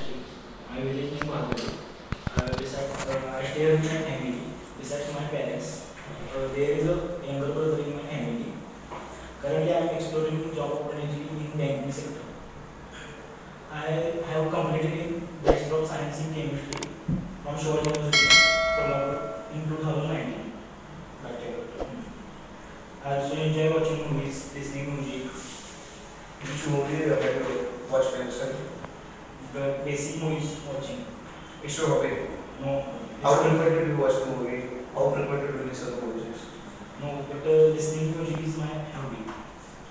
district. My village is Bhagwati. I stay with my family. Besides my parents, there is a younger brother in my family. Currently, I am exploring job opportunity in banking sector. I have completed in Bachelor of Science in Chemistry from Shore University, Kolhapur in 2019. I also enjoy watching movies, listening music, Which movie have you watched recently? the basic movies watching. It's your hobby. No, How listening, frequently do you watch the movie? How frequently do you listen to movies? no, but listening music is my hobby.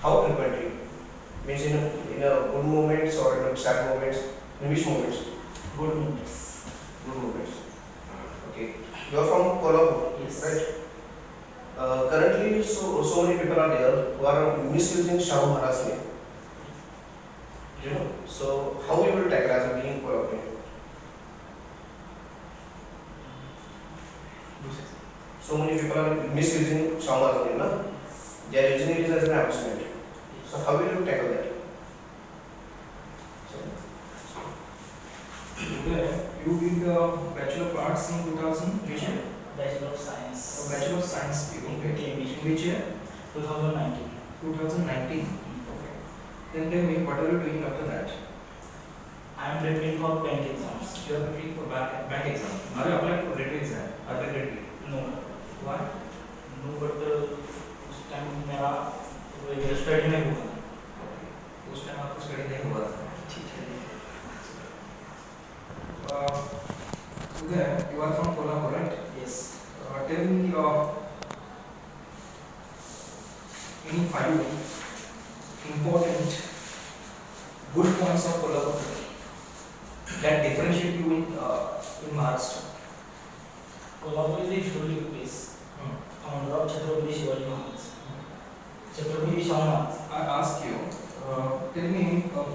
How frequently? Means in a good moments or in a sad moments? In which moments? Good moments. Good moments. Okay. You are from Kolhapur, Yes. right? Currently, so many people are there who are misusing Shahu Maharaj's name. You know. So how you will tackle as a being Kolhapur? So many people are misusing Shahu Maharaj's name, na? They are using it as an abstinent. So how will you tackle that? You did Bachelor of Arts in 2000, which year? Bachelor of Science. Bachelor of Science, in okay. Chemistry. Which year? 2019. 2019. Okay. Then tell me, what are you doing after that? I am preparing for bank exams. You are preparing for bank exam. Now you apply for railway exam. Are they ready? No, Why? no, but उस time मेरा study नहीं हुआ. उस time आपको study नहीं हुआ था. ठीक है. Uday, you are from Kolhapur, right? Yes. Tell me any five important good points of Kolhapur that differentiate you in Maharashtra. Kolhapur is a historical place. Founder of Chhatrapati Shivaji Maharaj. Chhatrapati Shahu Maharaj. I ask you, tell me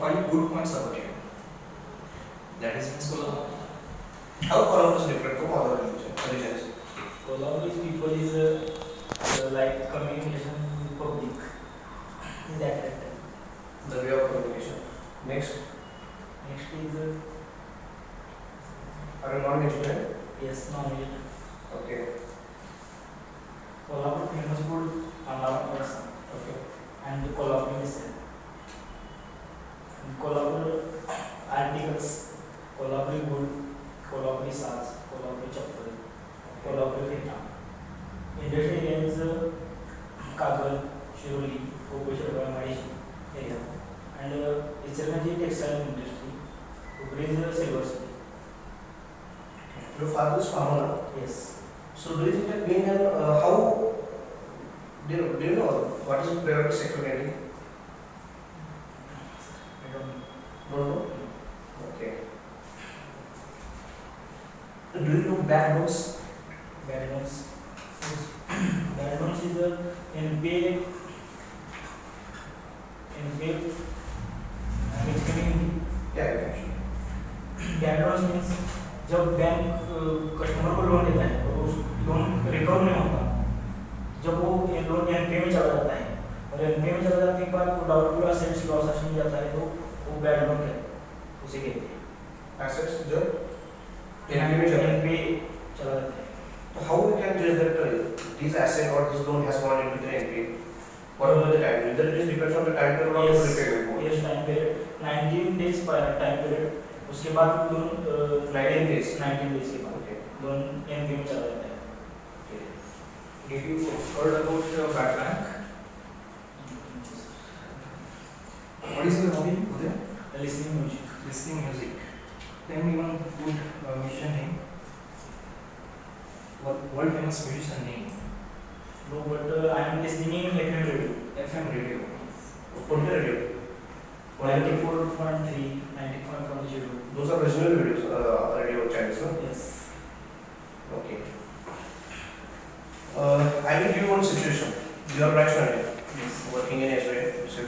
five good points about you. That is Miss Kolhapur. How Kolhapur is different from other religions? Kolhapur people is like communication with public. Is that right? The way of communication. Next, Next is are you non-vegetarian? yes, non-veg. Okay. Kolhapur famous food Amara Rasa Okay. and the Kolhapur missile. Kolhapur articles, Kolhapur wood, Kolhapur saz, Kolhapur chappal, Kolhapur pheta. Industry area is Kagal, Shiroli, Kokoshwar, Mahesh area, and Ichirmaji textile industry. Hubli is silver city. Your father is farmer. Yes. So do you think that being an how do you know what is private sector really? I don't know. No, no. Okay. Do you know bad notes? Bad notes. Bad notes is a NPA. Basically, Yeah. bad notes means जब bank customer को loan देता है और उस loan recover नहीं होता, जब वो ये लोन एनपीए में चला जाता है और एनपीए में चला जाने के बाद वो डाउटफुल असेट्स लॉस में जाता है तो वो बैड लोन है, उसे कहते हैं Assets जो एनपीए NPA चला जाता है. So how we can judge that this asset or this loan has gone into the NPA? What will be the time? Whether it is depends on the time period or the repayment mode. Yes, time period 19 days पर time period, उसके बाद loan 19 days. 19 days के बाद Okay. Loan NPA में चला जाता है. Did you heard about Bad Bank? What is your hobby, Uday? Listening music. Listening music. Tell me one good musician name. World famous musician name. No, but I am listening in FM radio. FM radio. What the radio? 94.3, 94.0. Those are regional videos, radio channels, no? Yes. Okay. I will give you one situation. You are right now Yes. working in Israel. So,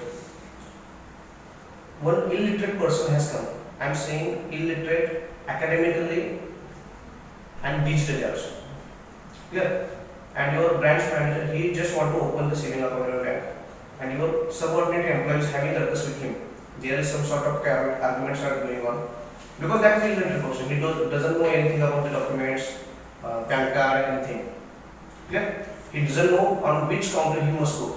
one illiterate person has come. I am saying illiterate academically and digitally also. Clear? And your branch manager, he just want to open the saving account in your bank, and your subordinate employees having a ruckus with him. There is some sort of arguments are going on. Because that is illiterate person. He doesn't know anything about the documents, PAN card, anything. Clear? He doesn't know on which counter he must go.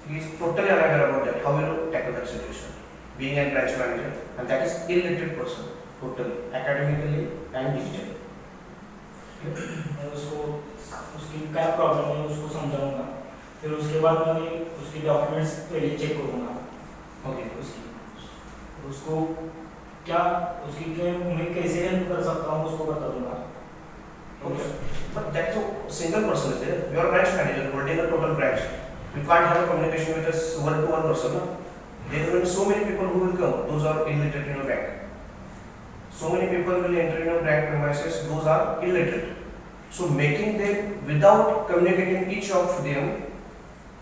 He is totally unaware about that. How will you tackle that situation? Being a branch manager, and that is illiterate person, totally, academically and digitally. मैं उसको उसकी क्या problem है उसको समझाऊंगा, फिर उसके बाद मैं उसके डॉक्यूमेंट्स पहले चेक करूंगा Okay. उसको क्या उसकी क्या मैं कैसे हेल्प कर सकता हूँ उसको बता दूंगा. Okay. But that is a single person is there. You are a branch manager holding a total branch. You can't have a communication with a one-to-one person. No? There will be so many people who will come. Those are illiterate in your bank. So many people will enter in your bank premises. Those are illiterate. So making them without communicating each of them,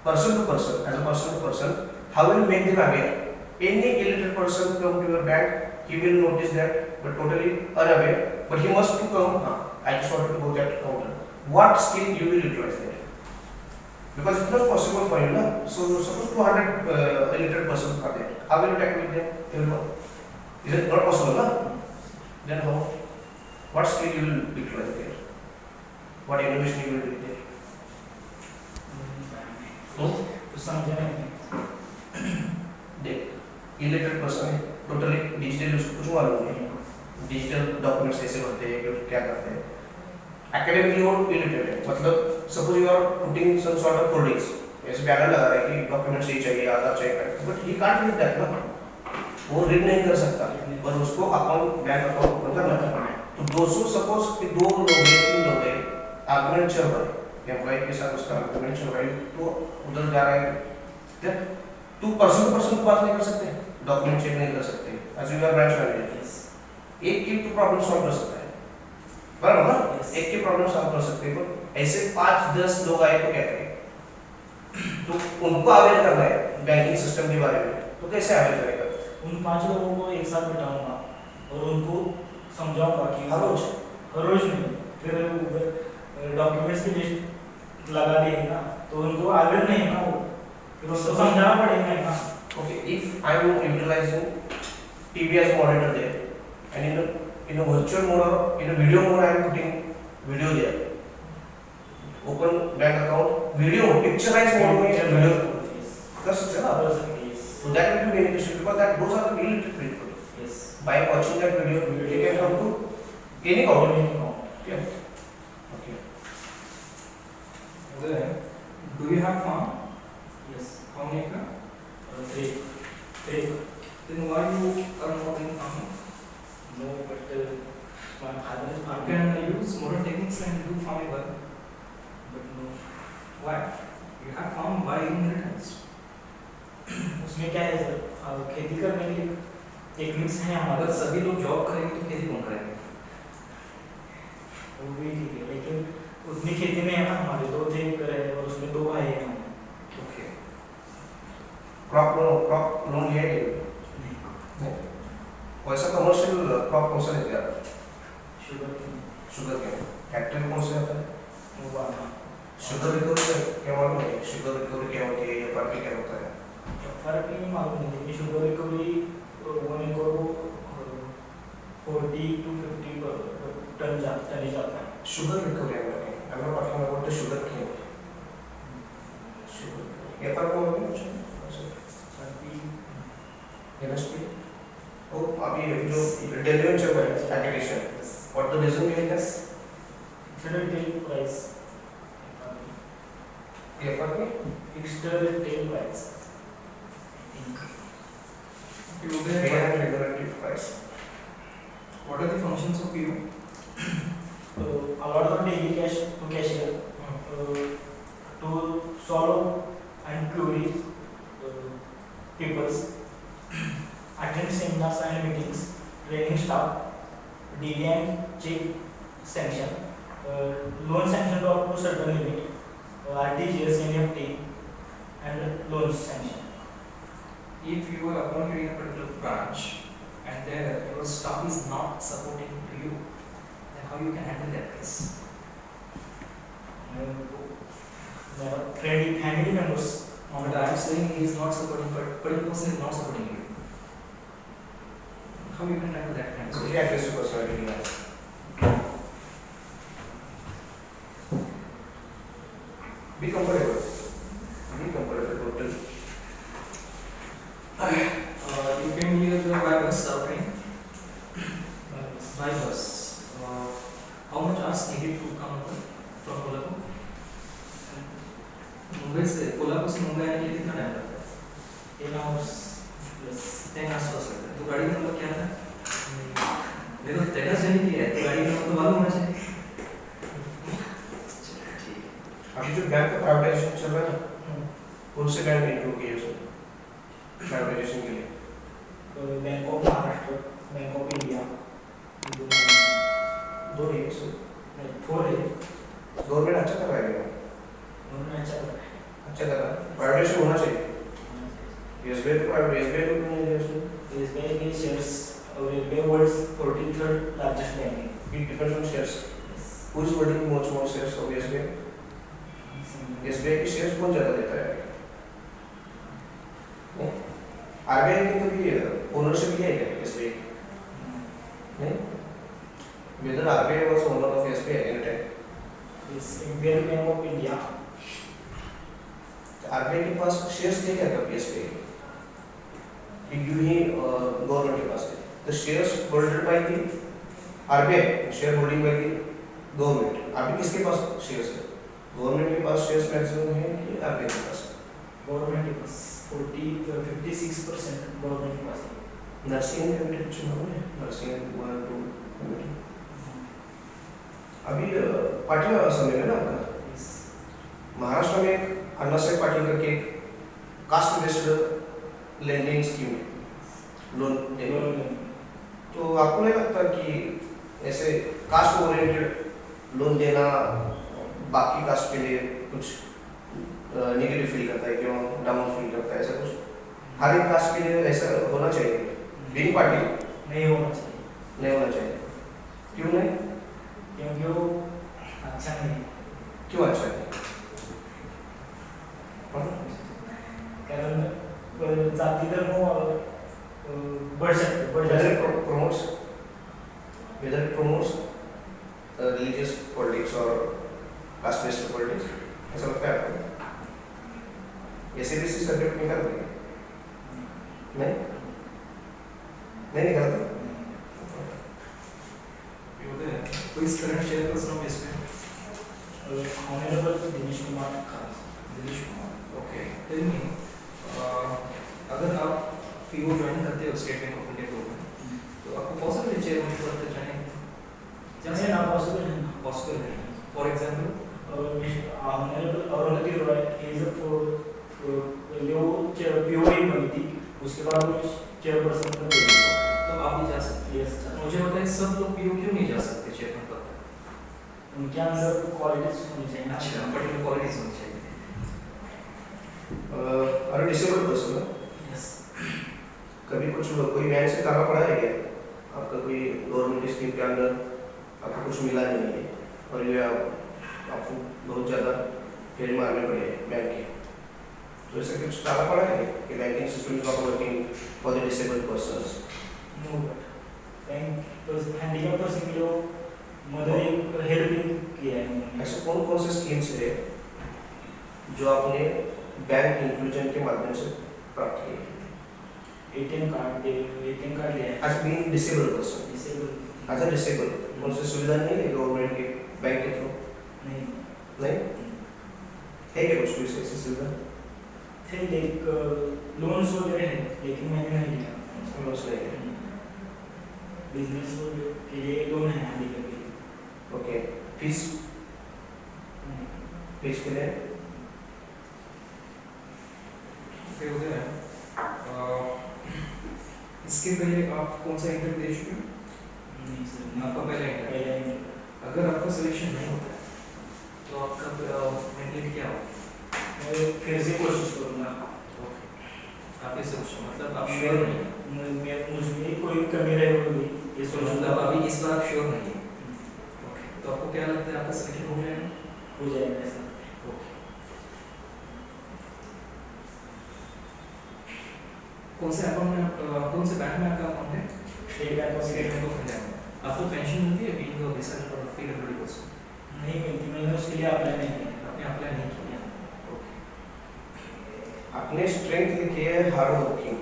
person to person, as a person to person, how will you make them aware? Any illiterate person come to your bank, he will notice that, but totally unaware. But he must to come. I just wanted to go that counter. What skill you will utilize there? Because it's not possible for you, no? So suppose 200 illiterate persons are there. How will you tackle with them? Everyone. Is it not possible, no? Then how? What skill you will utilize there? What innovation you will do there? तो समझा नहीं. देख, illiterate person है, totally digital उसको कुछ मालूम नहीं. Digital documents कैसे बनते हैं, क्या करते हैं. Academically वो illiterate है. मतलब suppose you are putting some sort of codings. ऐसे बैनर लगा रहा है कि डॉक्यूमेंट्स ये चाहिए, आधार चाहिए, but he can't read that, ना. वो रीड नहीं कर सकता. बस उसको अकाउंट बैंक अकाउंट ओपन करना है. तो 200 सपोज कि 2 लोग हैं, 3 लोग हैं, आर्गुमेंट चल रहा है. एम्प्लॉय के साथ उसका आर्गुमेंट चल रहा है, तो उधर जा रहा है. तू पर्सन टू पर्सन बात नहीं कर सकते, डॉक्यूमेंट चेक नहीं कर सकते. As you are branch manager, एक की तो प्रॉब्लम सॉल्व कर सकता है, बराबर ना. एक की प्रॉब्लम सॉल्व कर सकते हैं. पर ऐसे 5-10 लोग आए तो क्या करें? तो उनको अवेयर करना है बैंकिंग सिस्टम के बारे में, तो कैसे अवेयर करेगा? उन 5 लोगों को एक साथ बिठाऊंगा और उनको समझाऊंगा कि हर रोज नहीं, फिर डॉक्यूमेंट्स की लिस्ट लगा देंगे ना, तो उनको अवेयर नहीं ना, वो फिर उसको समझाना पड़ेगा ना. Okay, if I am utilizing TV as monitor there, and in a virtual mode or in a video mode, I am putting video there. Open bank account, video, picturized mode में video कर सकते हैं ना. So that will be beneficial because that those are the illiterate people. Yes. By watching that video, they can come to any account. Yeah. Okay. Then, do you have farm? Yes. How many acre? 3. Then why you are not in farming? No, but my father is You farming. can use modern techniques and do farming work. But no. Why? You have farm by inheritance. उसमें क्या है sir, खेती करने के लिए techniques हैं हमारे. अगर सभी लोग जॉब करेंगे तो खेती कौन करेंगे? वो भी ठीक है, लेकिन उतनी खेती नहीं है ना हमारे. 2-3 एकड़ है और उसमें 2 भाई हैं हम. Okay. Crop loan लिया है कि नहीं? वैसा कमर्शियल क्रॉप कौन सा लेते हैं आप? Sugar cane. फैक्ट्री में कौन सा आता है? शुगर रिकवरी क्या मालूम है? शुगर रिकवरी क्या होती है या फर्क क्या होता है? फर्क नहीं मालूम है, लेकिन शुगर रिकवरी 1 एकड़ को 40 to 50 टन जाता है. Sugar recovery I'm not talking about the sugar cane. Sugar ये फर्क होगा क्या? MSP. Oh, अभी जो डेलीवेंट चल रहा है application. What the reason behind that? Fixed retail price. ये फर्क है? Fixed retail price. You Pay get and regulatory price. what are the functions of PO? Allot the daily cash to cashier to solve and query people's, attend seminars and meetings, training staff, DD and check sanction, loan sanction up to certain limit, RTGS, NFT, and loan sanction. If you are appointed in a particular branch and there your staff is not supporting to you, then how you can handle that case? Family members. But I am saying he is not supporting, but particular person is not supporting you. how you can tackle that kind of Could situation? you address your personality now? Be comfortable. Be comfortable. Total. You came here by bus or train? By bus. How much hours needed to come over from Kolhapur? Mumbai से कोल्हापुर से मुंबई आने के लिए कितना time लगता है? 10 hours plus. 10 hours लगता है। तो गाड़ी नंबर क्या था? मेरे को 10 जाने की है, तो गाड़ी नंबर तो मालूम होना चाहिए। ठीक है। अभी जो बैंक का प्राइवेटाइजेशन चल रहा है ना, कौन से बैंक इंक्लूड किए उसमें प्राइवेटाइजेशन के लिए? Bank of Maharashtra, bank of India, दो ही सर। 4 है। गवर्नमेंट अच्छा कर रहा है, उन्होंने अच्छा करा है। अच्छा कर रहा है। प्राइवेटाइजेशन होना चाहिए। एसबीआई को प्राइवेट, एसबीआई को क्यों नहीं है उसमें? SBI के shares SBI world's 43rd largest bank है. It depends on shares. Who is holding much more shares of SBI? SBI के shares कौन ज़्यादा देता है? RBI की तो भी ownership भी है क्या SBI? नहीं? Whether RBI was owner of SBI at any time? Yes, Indian Bank of India. RBI के पास shares थे क्या कभी SBI के? यूं ही गवर्नमेंट के पास है। The shares holded by the RBI, share holding by the government. अभी किसके पास shares है? गवर्नमेंट के पास shares maximum है कि RBI के पास? गवर्नमेंट के पास 56% गवर्नमेंट के पास है. नर्सिंग कमेटी कुछ मालूम है? नर्सिंग 1 2 कमेटी अभी पाटिल समय में ना आपका Yes. महाराष्ट्र में अन्ना साहेब पाटिल करके caste based lending scheme loan देने गवर्नमेंट. तो आपको नहीं लगता कि ऐसे कास्ट ओरिएंटेड लोन देना बाकी कास्ट के लिए कुछ नेगेटिव फील करता है, क्यों डाउन फील करता है, ऐसा कुछ हर एक कास्ट के लिए ऐसा होना चाहिए? बीइंग पार्टी नहीं होना चाहिए नहीं होना चाहिए, क्यों नहीं? क्योंकि वो अच्छा नहीं है. क्यों अच्छा है? कारण जाति धर्म बढ़ सकते बढ़ Whether जाते it promotes religious politics or caste based politics, ऐसा लगता है आपको? ऐसे भी सब्जेक्ट निकाल देंगे नहीं नहीं निकालते? Who is current chairperson of SBI? Honourable Dinesh Kumar खास. Dinesh Kumar. Okay. Tell me, अगर आप पीओ ज्वाइन करते हो स्टेट बैंक ऑफ इंडिया को, तो आपको पॉसिबल है चेयरमैन पद तक जाने की? जैसे ना पॉसिबल है ना. पॉसिबल है. For example, honourable Arundhati Roy is वो पीओ ही बनी थी, उसके बाद वो चेयरपर्सन बन गई. तो आप भी जा सकते हैं. यस. मुझे बताइए सब लोग पीओ क्यों नहीं जा सकते चेयरमैन पद तक? उनके अंदर क्वालिटीज होनी चाहिए ना. अच्छा, पर्टिकुलर क्वालिटीज होनी चाहिए. अरे डिसेबल पर्सन है, यस. कभी कुछ कोई बैंक से ताला पड़ा है क्या? आपका कोई गवर्नमेंट स्कीम के अंदर आपको कुछ मिला नहीं है और ये आपको बहुत ज़्यादा फेल मारने पड़े बैंक के, तो ऐसा कुछ ताला पड़ा है कि banking system is not working for the disabled persons? No bank person handicap person के लिए मदद हेल्पिंग किया है उन्होंने. ऐसे कौन कौन से स्कीम्स है जो आपने बैंक इंक्लूजन के माध्यम से प्राप्त किए? एटीएम कार्ड दिया है. As being disabled person, disable as a disabled कौन सी सुविधा नहीं है गवर्नमेंट के बैंक के थ्रू? नहीं नहीं है क्या कुछ कोई ऐसी सुविधा? थे लाइक लोन्स वगैरह है, लेकिन मैंने नहीं लिया. लोन्स नहीं है. बिजनेस के लिए लोन है हैंडीकैप के लिए. ओके. फीस फीस के लिए फिर उधर है. इसके पहले आप कौन सा इंटरव्यू दे चुके हो? नहीं सर. आपका पहला इंटरव्यू. पहले अगर आपका सिलेक्शन नहीं होता है तो आपका मेंटलिटी क्या होगा? मैं फिर से कोशिश करूँगा. आप ऐसे सोचो, मतलब आप श्योर नहीं है. मुझे कोई कमी रह गई ये तो सोचूंगा. मतलब अभी इस बार श्योर नहीं है. तो आपको क्या लगता है आपका सिलेक्शन हो जाएगा? हो जाएगा ऐसा. कौन से अकाउंट में कौन से बैंक में आपका अकाउंट है? State Bank of state Bank of India में आपको पेंशन मिलती है बीइंग अ रिसर्च और पीडब्ल्यूडी पर्सन? नहीं मिलती, मैंने उसके लिए अप्लाई नहीं किया। आपने अप्लाई नहीं किया? ओके। आपने स्ट्रेंथ लिखी है hard working,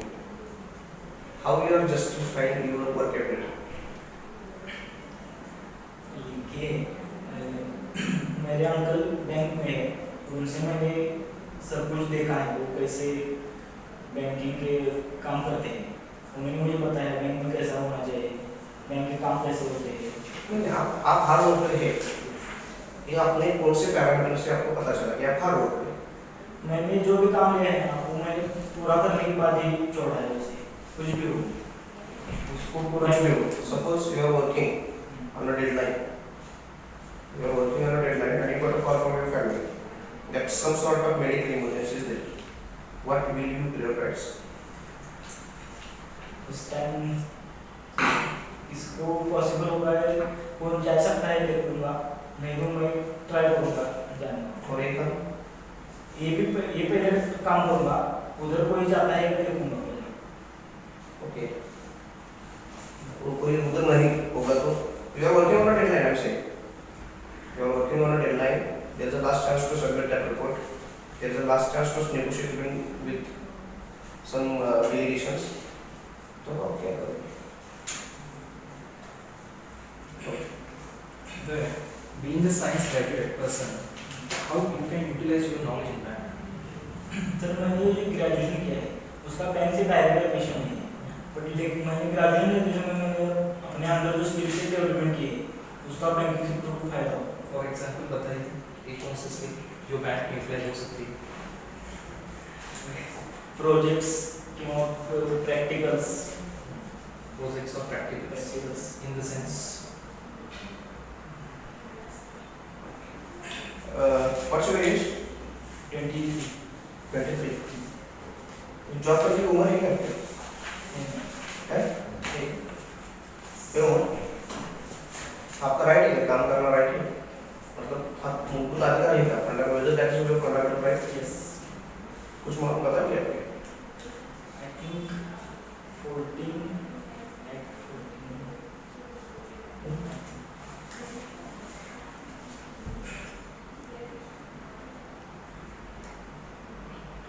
how you are justifying your work ability? ये मेरे अंकल बैंक में है, उनसे मैंने सब कुछ देखा है, वो कैसे बैंकिंग के काम करते हैं। उन्होंने मुझे बताया बैंक में कैसा होना चाहिए, बैंक के काम कैसे होते हैं। नहीं, आप हार्ड वर्कर है, ये आपने कौन से पैरामीटर से आपको पता चला कि आप हार्ड वर्कर है? मैंने जो भी काम लिया है ना, वो मैंने पूरा करने के बाद ही छोड़ा है उसे, कुछ भी हो उसको पूरा कुछ भी हो, suppose you are working on a deadline, you are working on a deadline and you got a call from your family that some sort of medical emergency is there, what will you prioritize? उस time इसको possible होगा है, वो जा सकता है देखूंगा, नहीं तो मैं ट्राई करूँगा जाने का। और एक ये पहले काम करूँगा, उधर कोई जाता है देखूंगा पहले। ओके, वो कोई उधर नहीं होगा तो you are working on a deadline, I'm saying you are working on a deadline, there is a last chance to submit that report, there is a last chance to negotiate with some delegations, तो आप क्या करोगे? Being a science graduate person, how you can utilize your knowledge in bank? Sir मैंने ये graduation किया है, उसका bank से डायरेक्ट एडमिशन नहीं है, बट लेकिन मैंने ग्रेजुएशन एडमिशन में मैंने अपने अंदर जो स्किल से डेवलपमेंट की है, उसका बैंक से तो फायदा हो। फॉर एग्जांपल बताइए एक कौन सी स्किल जो बैंक में यूटिलाइज हो सकती है? प्रोजेक्ट्स किंवा प्रैक्टिकल्स प्रोजेक्ट्स और practicals in the sense What's your age? 23 23. Job करने की उम्र है क्या आपकी? है? क्यों? आपका राइट है, काम करना राइट है, मतलब आप मूलभूत अधिकार है क्या? फंडामेंटल राइट्स जो फंडामेंटल राइट्स, यस कुछ मालूम पता है आपको? आई थिंक 14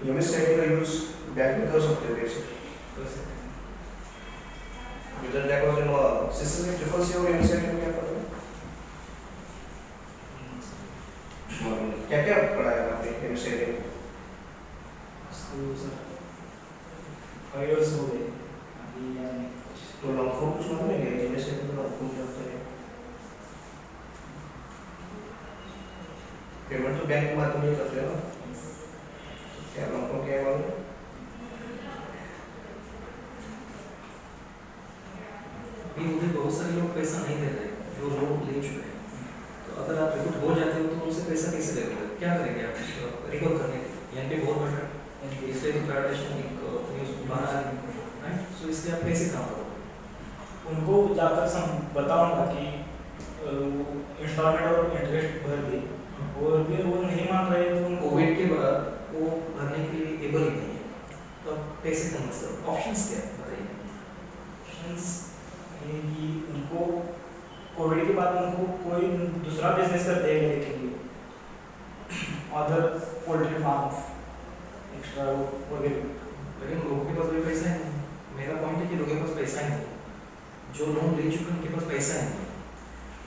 एमएसआईडी का यूज बैंक में कर सकते हो कैसे? With that was in system triple C और एमएसआईडी में क्या पता है? क्या क्या पढ़ाया आपने एमएसआईडी में? स्कूल सर 5 इयर्स हो गए अभी यानी तो लॉन्ग फॉर्म कुछ मालूम है क्या? एमएसआईडी में लॉन्ग फॉर्म क्या होता है? पेमेंट तो बैंक के माध्यम से करते हैं ना, क्या लॉन्ग फॉर्म क्या है मालूम है? अभी मुझे बहुत सारे लोग पैसा नहीं दे रहे जो लोन ले चुके हैं, तो अगर आप रिकॉर्ड हो जाते हो तो उनसे पैसा कैसे लेंगे? क्या करेंगे आप रिकॉर्ड करने के लिए? यहाँ पे बहुत बड़ा इसलिए तो प्राइवेटाइजेशन एक न्यूज़ बना है, राइट? सो इसलिए आप कैसे काम करोगे? उनको जाकर बताऊंगा कि इंस्टॉलमेंट और इंटरेस्ट भर दे, और फिर वो नहीं मान रहे तो उनको कोविड के बाद वो भरने के लिए एबल ही नहीं है, तो आप कैसे कम कर सकते? ऑप्शंस क्या है बताइए? ऑप्शंस ये कि उनको कोविड के बाद उनको कोई दूसरा बिजनेस करते हैं लेके अदर पोल्ट्री फार्म एक्स्ट्रा वगैरह। लेकिन लोगों के पास भी पैसा है नहीं। मेरा पॉइंट है कि लोगों के पास पैसा ही नहीं, जो लोन ले चुके हैं उनके पास पैसा ही नहीं।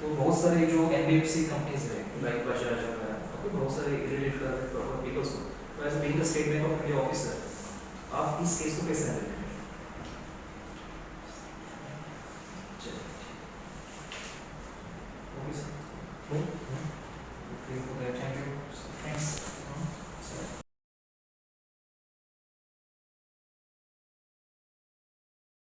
तो बहुत सारे जो एनबीएफसी कंपनीज है लाइक बजाज वगैरह, तो बहुत सारे रिलेटेड प्रॉपर पीपल्स को, तो as being a State Bank of India officer आप इस केस को कैसे हैंडल करेंगे?